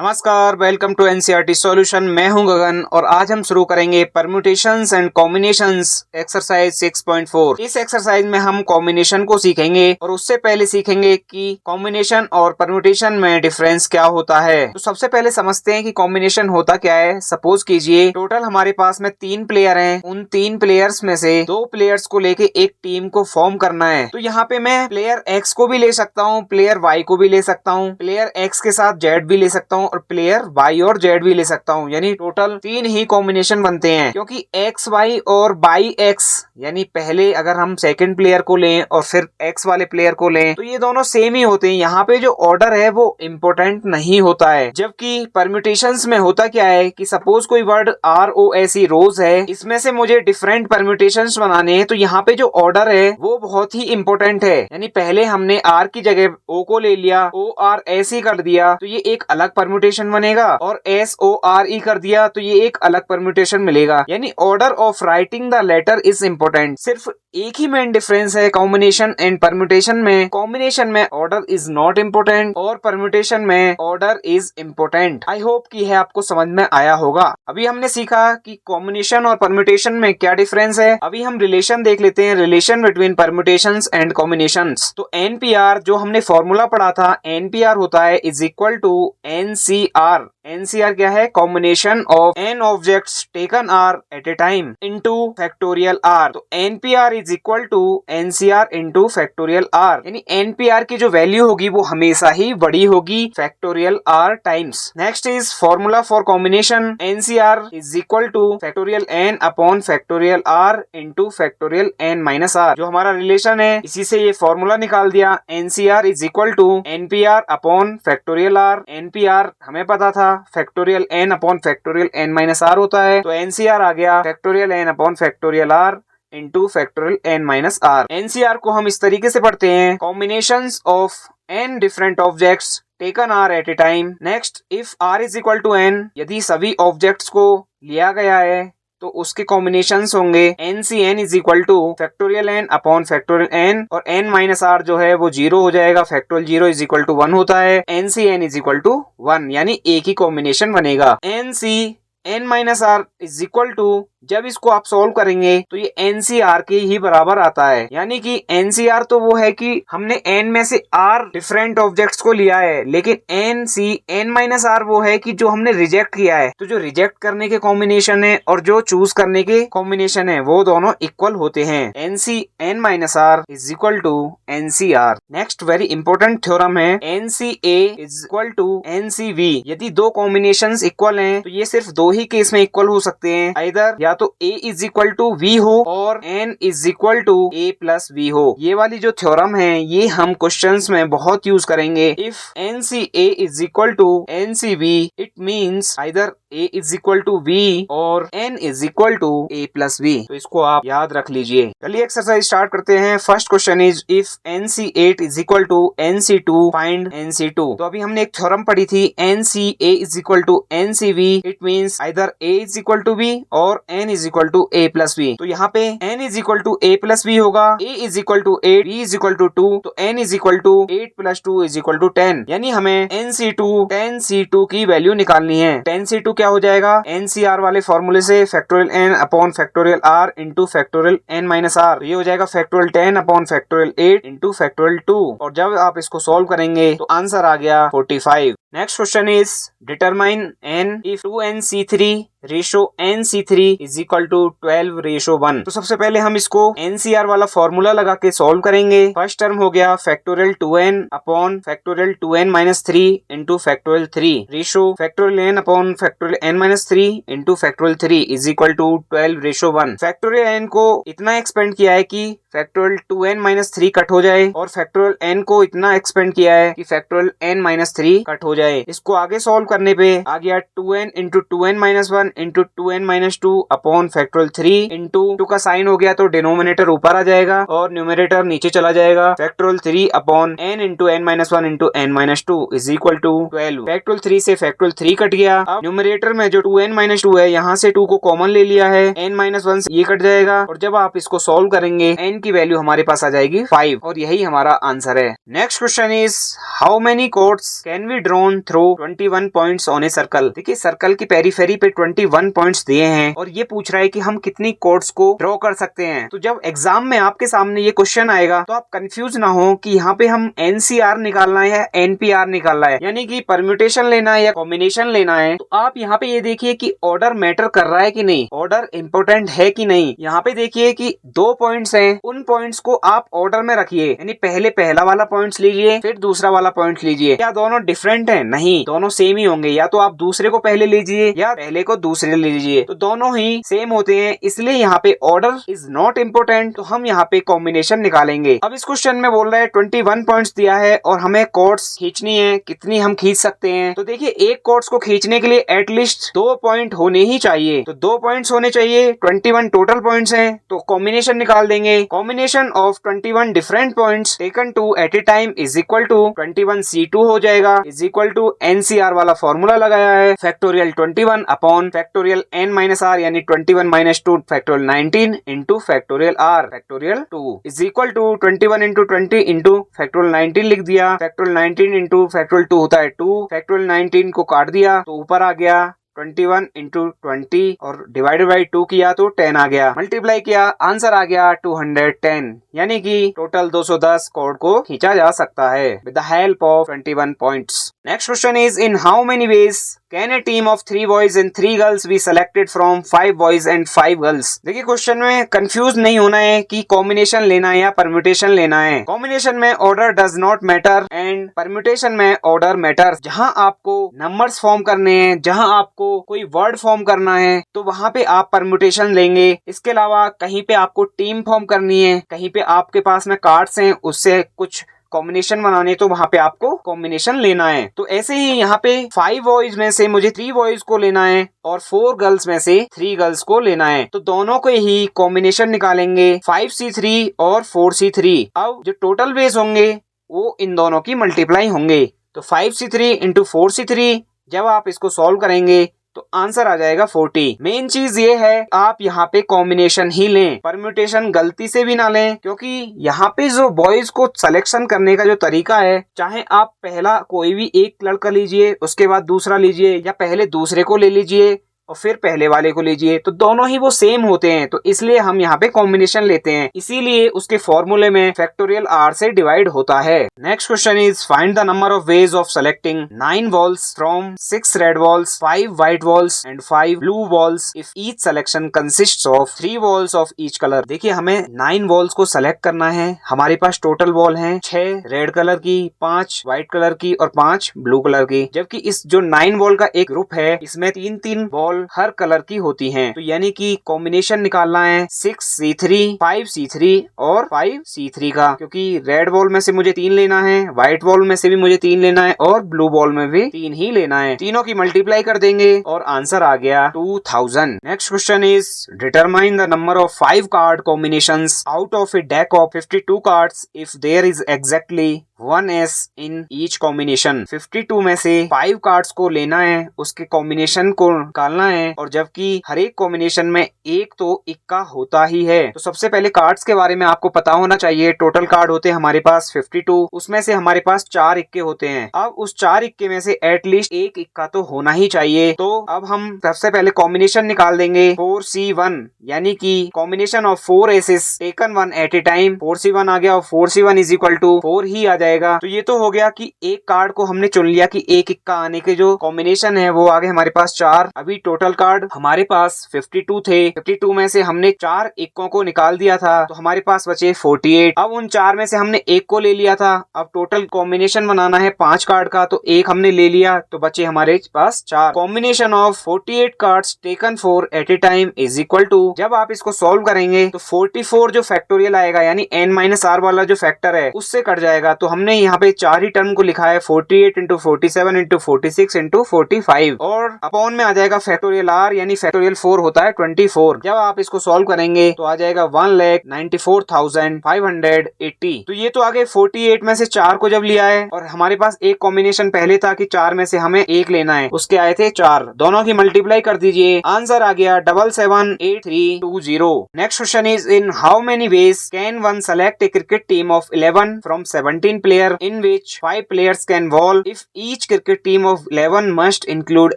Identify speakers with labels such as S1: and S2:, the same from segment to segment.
S1: नमस्कार, welcome to NCERT solution. मैं हूं गगन और आज हम शुरू करेंगे परम्यूटेशंस एंड कॉम्बिनेशंस एक्सरसाइज 6.4। इस एक्सरसाइज में हम कॉम्बिनेशन को सीखेंगे और उससे पहले सीखेंगे कि कॉम्बिनेशन और परम्यूटेशन में डिफरेंस क्या होता है। तो सबसे पहले समझते हैं कि कॉम्बिनेशन होता क्या है। सपोज कीजिए टोटल हमारे पास में 3 प्लेयर हैं। उन 3 प्लेयर्स में से 2 प्लेयर्स को लेके एक टीम को फॉर्म करना है। तो यहाँ पे मैं प्लेयर एक्स को भी ले सकता हूँ, प्लेयर वाई को भी ले सकता हूँ, प्लेयर एक्स के साथ जेड भी ले सकता हूँ और प्लेयर वाई और जेड भी ले सकता हूँ। यानी टोटल 3 ही कॉम्बिनेशन बनते हैं, क्योंकि एक्स वाई और बाई एक्स यानी पहले अगर हम सेकंड प्लेयर को लें और फिर एक्स वाले प्लेयर को लें तो ये दोनों सेम ही होते हैं। यहाँ पे जो ऑर्डर है वो इम्पोर्टेंट नहीं होता है। जबकि परम्यूटेशंस में होता क्या है कि सपोज कोई वर्ड ROSE रोज है, इसमें से मुझे डिफरेंट परम्यूटेशंस बनाने हैं, तो यहाँ पे जो ऑर्डर है वो बहुत ही इम्पोर्टेंट है। यानी पहले हमने R की जगह O को ले लिया, ORSE कर दिया तो ये एक अलग परम्यूटेशन बनेगा, और SORE कर दिया तो ये एक अलग परम्यूटेशन मिलेगा। यानी order of writing the letter is important. सिर्फ एक ही मेन डिफरेंस है कॉम्बिनेशन एंड परम्यूटेशन में। कॉम्बिनेशन में ऑर्डर इज नॉट इम्पोर्टेंट और परम्यूटेशन में order is important. I hope कि है आपको समझ में आया होगा। अभी हमने सीखा कि कॉम्बिनेशन और परम्यूटेशन में क्या डिफरेंस है। अभी हम रिलेशन देख लेते हैं, relation between permutations and combinations. तो NPR जो हमने फॉर्मूला पढ़ा था, NPR होता है is equal to NCR। NCR क्या है? Combination of n objects taken R at a time into factorial R। तो NPR is equal to NCR into factorial R। यानी NPR की जो वैल्यू होगी वो हमेशा ही बड़ी होगी factorial R times. Next is formula for combination. NCR is equal two factorial n upon factorial R into factorial n minus R। जो हमारा रिलेशन है इसी से ये फॉर्मूला निकाल दिया। NCR is equal to NPR upon factorial R। NPR हमें पता था factorial n upon factorial n minus R होता है, तो NCR आ गया factorial n upon factorial R into factorial n minus R। NCR को हम इस तरीके से पढ़ते हैं, combinations of n different objects taken R at a time. Next, if R is equal to n, यदि सभी ऑब्जेक्ट्स को लिया गया है तो उसके कॉम्बिनेशंस होंगे NCN is equal two factorial n upon factorial n, और n माइनस R जो है वो 0 हो जाएगा। फैक्टोरियल 0 इज इक्वल टू 1 होता है। NCN इज इक्वल टू 1, यानी एक ही कॉम्बिनेशन बनेगा। NCN minus R is equal to, जब इसको आप सोल्व करेंगे तो ये NCR के ही बराबर आता है। यानी कि NCR तो वो है कि हमने n में से R डिफरेंट ऑब्जेक्ट्स को लिया है, लेकिन NCN माइनस R वो है कि जो हमने रिजेक्ट किया है। तो जो रिजेक्ट करने के कॉम्बिनेशन है और जो चूज करने के कॉम्बिनेशन है वो दोनों इक्वल होते हैं। NCN minus R is equal to NCR। Next very important theorem है, NCA is equal to NCV। यदि दो कॉम्बिनेशन इक्वल हैं तो ये सिर्फ दो ही केस में इक्वल हो सकते हैं, इधर या तो A is equal to V हो और N is equal to A plus V हो। ये वाली जो थ्योरम है ये हम क्वेश्चंस में बहुत यूज करेंगे। If NCA is equal to NCV it means either A is equal to V और N is equal to A plus V। तो इसको आप याद रख लीजिए। चलिए एक्सरसाइज स्टार्ट करते हैं। First question is if NC8 is equal to NC2 find NC2। तो अभी हमने एक थ्योरम पढ़ी थी, NCA is equal to NCV it means either A is equal to V और N is equal to A plus V। तो यहाँ पे N is equal to A plus V होगा, A is equal to 8, B is equal to 2, तो N is equal to 8 plus 2 is equal to 10। यानी हमें10C2 की value निकालनी है। 10C2 क्या हो जाएगा? NCR वाले फॉर्मूले से factorial n upon factorial R into factorial n minus R। ये हो जाएगा factorial 10 upon factorial 8 into factorial 2, और जब आप इसको सॉल्व करेंगे तो आंसर आ गया 45। Next question is determine n if 2NC3 ratio NC3 is equal to 12:1। तो सबसे पहले हम इसको NCR वाला फॉर्मूला लगा के सॉल्व करेंगे। फर्स्ट टर्म हो गया factorial 2n upon factorial 2n minus 3 into factorial 3 ratio factorial n upon factorial n minus 3 into factorial 3 is equal to 12:1। Factorial n को इतना एक्सपेंड किया है कि फैक्टोरियल 2n माइनस 3 कट हो जाए, और फैक्टोरियल n को इतना एक्सपेंड किया है कि फैक्टोरियल n माइनस 3 कट हो जाए। इसको आगे सॉल्व करने पे आ गया 2n into 2n minus 1 into 2n minus 2 upon factorial 3 into 2 का साइन हो गया तो डिनोमिनेटर ऊपर आ जाएगा और न्यूमरेटर नीचे चला जाएगा। Factorial 3 upon n into n minus 1 into n minus 2 is equal to 12। Factorial 3 से फैक्टोरियल 3 कट गया। अब न्यूमरेटर में जो 2n माइनस 2 है यहाँ से 2 को कॉमन ले लिया है, n माइनस 1 से ये कट जाएगा, और जब आप इसको सॉल्व करेंगे n की वैल्यू हमारे पास आ जाएगी 5, और यही हमारा आंसर है। Next question is how many quotes can be drawn drawn through 21 points on a circle. देखिए सर्कल की पेरीफेरी पे 21 पॉइंट्स दिए हैं और ये पूछ रहा है कि हम कितनी कोर्ट्स को ड्रॉ कर सकते हैं। तो जब एग्जाम में आपके सामने ये क्वेश्चन आएगा तो आप कंफ्यूज ना हो कि यहाँ पे हम एनसीआर निकालना है या एनपीआर निकालना है, यानी कि परम्यूटेशन लेना है या कॉम्बिनेशन लेना है। तो आप यहाँ पे ये देखिए कि ऑर्डर मैटर कर रहा है कि नहीं, ऑर्डर इंपोर्टेंट है कि नहीं। यहाँ पे देखिए कि 2 पॉइंट्स हैं, उन पॉइंट्स को आप ऑर्डर में रखिए, यानी पहले पहला वाला पॉइंट्स लीजिए फिर दूसरा वाला पॉइंट लीजिए। क्या दोनों डिफरेंट है? नहीं, दोनों सेम ही होंगे। या तो आप दूसरे को पहले लीजिए या पहले को दूसरे लीजिए, तो दोनों ही सेम होते हैं, इसलिए यहाँ पे ऑर्डर इज नॉट इम्पोर्टेंट। तो हम यहाँ पे कॉम्बिनेशन निकालेंगे। अब इस क्वेश्चन में बोल रहा है 21 पॉइंट्स दिया है और हमें कोर्ट्स खींचनी है, कितनी हम खींच सकते हैं। तो देखिए एक कोर्ट्स को खींचने के लिए एटलीस्ट 2 पॉइंट होने ही चाहिए, तो 2 पॉइंट्स होने चाहिए। 21 टोटल पॉइंट्स हैं तो कॉम्बिनेशन निकाल देंगे। Combination of 21 different points taken two at a time is equal to 21C2 हो जाएगा, इज इक्वल टू एनसीआर वाला फॉर्मूला लगाया है, factorial 21 upon factorial n minus R यानी 21 माइनस 2 factorial 19 into factorial r factorial 2 is equal to 21 into 20 into factorial 19 लिख दिया। Factorial 19 into factorial 2 होता है 2, फैक्टोरियल 19 को काट दिया तो ऊपर आ गया 21 इंटू 20 और डिवाइडेड बाई 2 किया तो 10 आ गया, मल्टीप्लाई किया आंसर आ गया 210, यानी कि टोटल 210 कोड को खींचा जा सकता है with the help of 21 points. Next question is in how many ways can A team of 3 boys and 3 girls be selected from 5 boys and 5 girls. देखिए क्वेश्चन में कंफ्यूज नहीं होना है कि कॉम्बिनेशन लेना है या परम्यूटेशन लेना है। कॉम्बिनेशन में order does not matter and permutation में ऑर्डर मैटर। जहां आपको नंबर्स फॉर्म करने हैं, जहां आपको कोई वर्ड फॉर्म करना है तो वहां पे आप परम्यूटेशन लेंगे। इसके अलावा कहीं पे आपको टीम फॉर्म करनी है, कहीं पे आपके पास में कार्ड्स हैं उससे कुछ कॉम्बिनेशन बनाने, तो वहां पे आपको कॉम्बिनेशन लेना है। तो ऐसे ही यहाँ पे 5 बॉयज में से मुझे 3 बॉयज को लेना है और 4 गर्ल्स में से 3 गर्ल्स को लेना है, तो दोनों को ही कॉम्बिनेशन निकालेंगे 5C3 और 4C3। अब जो टोटल वेज होंगे वो इन दोनों की मल्टीप्लाई होंगे, तो 5C3 इंटू 4C3 जब आप इसको सॉल्व करेंगे तो आंसर आ जाएगा 40। मेन चीज ये है आप यहाँ पे कॉम्बिनेशन ही लें, परम्यूटेशन गलती से भी ना लें, क्योंकि यहाँ पे जो बॉयज को सिलेक्शन करने का जो तरीका है, चाहे आप पहला कोई भी एक लड़का लीजिए उसके बाद दूसरा लीजिए या पहले दूसरे को ले लीजिए और फिर पहले वाले को लीजिए, तो दोनों ही वो सेम होते हैं, तो इसलिए हम यहाँ पे कॉम्बिनेशन लेते हैं, इसीलिए उसके फॉर्मूले में फैक्टोरियल r से डिवाइड होता है। Next question is find the number of ways of selecting 9 balls from 6 red balls 5 white balls and 5 blue balls if each selection consists of 3 balls of each colour. देखिए हमें 9 balls को select करना है। हमारे पास total ball है 6 red colour की, 5 white colour की और 5 ब्लू कलर की, जबकि इस जो 9 बॉल का एक ग्रुप है इसमें 3-3 बॉल हर कलर की होती हैं, तो यानी कि कॉम्बिनेशन निकालना है 6C3 5C3 और 5C3 का, क्योंकि रेड बॉल में से मुझे 3 लेना है, व्हाइट बॉल में से भी मुझे 3 लेना है और ब्लू बॉल में भी 3 ही लेना है। तीनों की मल्टीप्लाई कर देंगे और आंसर आ गया 2000। Next question is determine the number of 5 card combinations out of a deck of 52 cards if there is exactly 1S in each combination. 52 में से 5 कार्ड्स को लेना है, उसके कॉम्बिनेशन को निकालना है, और जबकि हर एक कॉम्बिनेशन में एक तो इक्का होता ही है। तो सबसे पहले कार्ड्स के बारे में आपको पता होना चाहिए। टोटल कार्ड होते हैं हमारे पास 52, उसमें से हमारे पास 4 इक्के होते हैं। अब उस 4 इक्के में से एटलीस्ट एक इक्का तो होना ही चाहिए। तो अब हम सबसे पहले कॉम्बिनेशन निकाल देंगे 4C1, यानी कि combination of 4 aces taken 1 at a time. 4C1 आ गया और 4C1 इज इक्वल टू 4 ही आ जाएगा। तो ये तो हो गया कि एक कार्ड को हमने चुन लिया कि एक इक्का आने के जो कॉम्बिनेशन है वो आगे हमारे पास 4। अभी टोटल कार्ड हमारे पास 52 थे, 52 में से हमने 4 इक्कों को निकाल दिया था तो हमारे पास बचे 48। अब उन 4 में से हमने एक को ले लिया था। अब टोटल कॉम्बिनेशन बनाना है 5 कार्ड का, तो एक हमने ले लिया तो बचे हमारे पास 4। Combination of 48 cards taken 4 at a time is equal to, जब आप इसको सॉल्व करेंगे तो 44 जो फैक्टोरियल आएगा यानी n-r वाला जो फैक्टर है उससे कट जाएगा। तो हमने यहाँ पे 4 ही टर्म को लिखा है 48 इंटू 47 इंटू 46 इंटू 45 और अपॉन में आ जाएगा फैक्टोरियल r यानी फैक्टोरियल 4 होता है 24। जब आप इसको सॉल्व करेंगे तो आ जाएगा 1,94,580। तो ये तो आगे 48 में से 4 को जब लिया है और हमारे पास एक कॉम्बिनेशन पहले था कि 4 में से हमें एक लेना है, उसके आए थे 4, दोनों की मल्टीप्लाई कर दीजिए, आंसर आ गया 778320। Next question is in how many ways can one select A cricket team of 11 from 17 player in which 5 players can bowl if each cricket team of 11 must include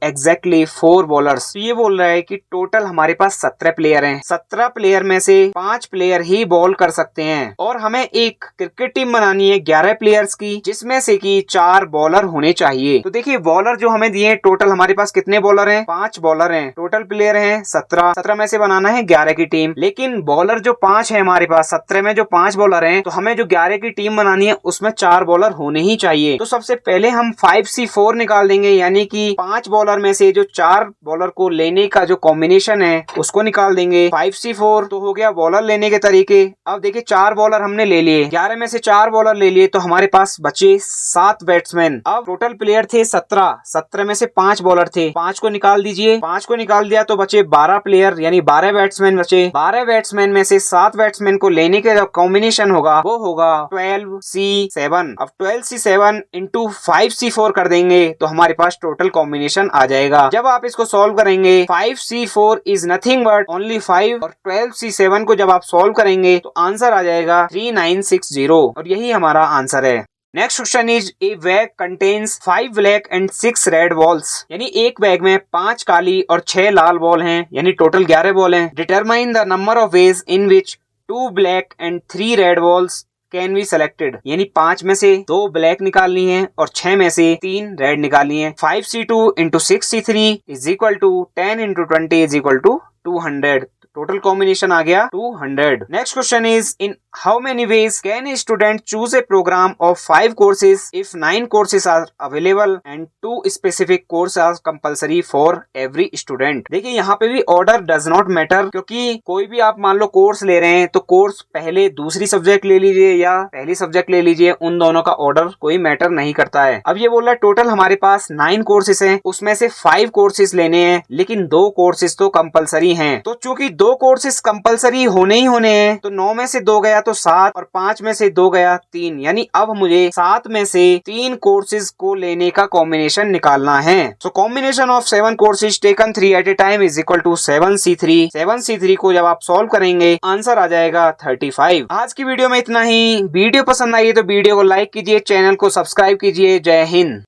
S1: exactly 4 bowlers। तो ये बोल रहा है कि total हमारे पास 17 player हैं। 17 player में से 5 प्लेयर ही बॉल कर सकते हैं और हमें एक क्रिकेट टीम बनानी है 11 प्लेयर्स की, जिसमें से कि 4 बॉलर होने चाहिए। तो देखिए बॉलर जो हमें दिए टोटल हमारे पास कितने बॉलर हैं? 5 बॉलर हैं। टोटल प्लेयर हैं 17 में से बनाना है 11 की टीम, लेकिन बॉलर जो 5 है हमारे पास, 17 में जो 5 बॉलर हैं, तो हमें जो 11 की टीम बनानी है उसमें 4 बॉलर होने ही चाहिए। तो सबसे पहले हम 5C4 निकाल देंगे, यानी कि 5 बॉलर में से जो 4 बॉलर को लेने का जो कॉम्बिनेशन है उसको निकाल देंगे। 5C4 तो हो गया बॉलर लेने के तरीके। अब देखिए 4 बॉलर हमने ले लिए, 11 में से 4 बॉलर ले लिए, तो हमारे पास बचे 7 बैट्समैन। अब टोटल प्लेयर थे 17 में से 5 बॉलर थे, 5 को निकाल दीजिए। 5 को निकाल दिया तो बचे 12 प्लेयर, यानी 12 बैट्समैन बचे। 12 बैट्समैन में से 7 बैट्समैन को लेने के जो कॉम्बिनेशन होगा वो होगा 12C7। अब 12C7 इंटू 5C4 कर देंगे तो हमारे पास टोटल कॉम्बिनेशन आ जाएगा। जब आप इसको सॉल्व करेंगे 5C4 is nothing but only 5 और 12C7 को जब आप सॉल्व करेंगे तो आंसर आ जाएगा 3960 और यही हमारा आंसर है। Next question is a bag contains 5 black and 6 red balls, यानी एक बैग में 5 काली और 6 लाल बॉल हैं, यानी टोटल 11 बॉल हैं। Determine the number of ways in which 2 black and 3 red balls can be selected, यानी 5 में से 2 ब्लैक निकालनी है और 6 में से 3 रेड निकालनी है। 5C2 into 6C3 is equal to 10 into 20 is equal to 200। Total combination आ गया 200। Next question is in how many ways can a student choose a programme of 5 courses if 9 courses are available and 2 specific course are compulsory for every student. देखिए यहाँ पे भी order does not matter, क्योंकि कोई भी आप मान लो course ले रहे हैं तो कोर्स पहले दूसरी सब्जेक्ट ले लीजिए या पहली सब्जेक्ट ले लीजिए, उन दोनों का ऑर्डर कोई मैटर नहीं करता है। अब ये बोल रहा है टोटल हमारे पास 9 कोर्सेज हैं, उसमें से 5 कोर्सेज लेने हैं, लेकिन 2 कोर्सेज तो कंपलसरी हैं। तो चूंकि 2 कोर्सेज कंपलसरी होने ही होने हैं, तो 9 में से 2 गया तो 7 और 5 में से 2 गया 3, यानी अब मुझे 7 में से 3 कोर्सेज को लेने का कॉम्बिनेशन निकालना है। So combination of 7 courses taken 3 at a time is equal to 7C3। 7C3 को जब आप सॉल्व करेंगे आंसर आ जाएगा 35। आज की वीडियो में इतना ही। वीडियो पसंद आई तो वीडियो को लाइक कीजिए, चैनल को सब्सक्राइब कीजिए। जय हिंद।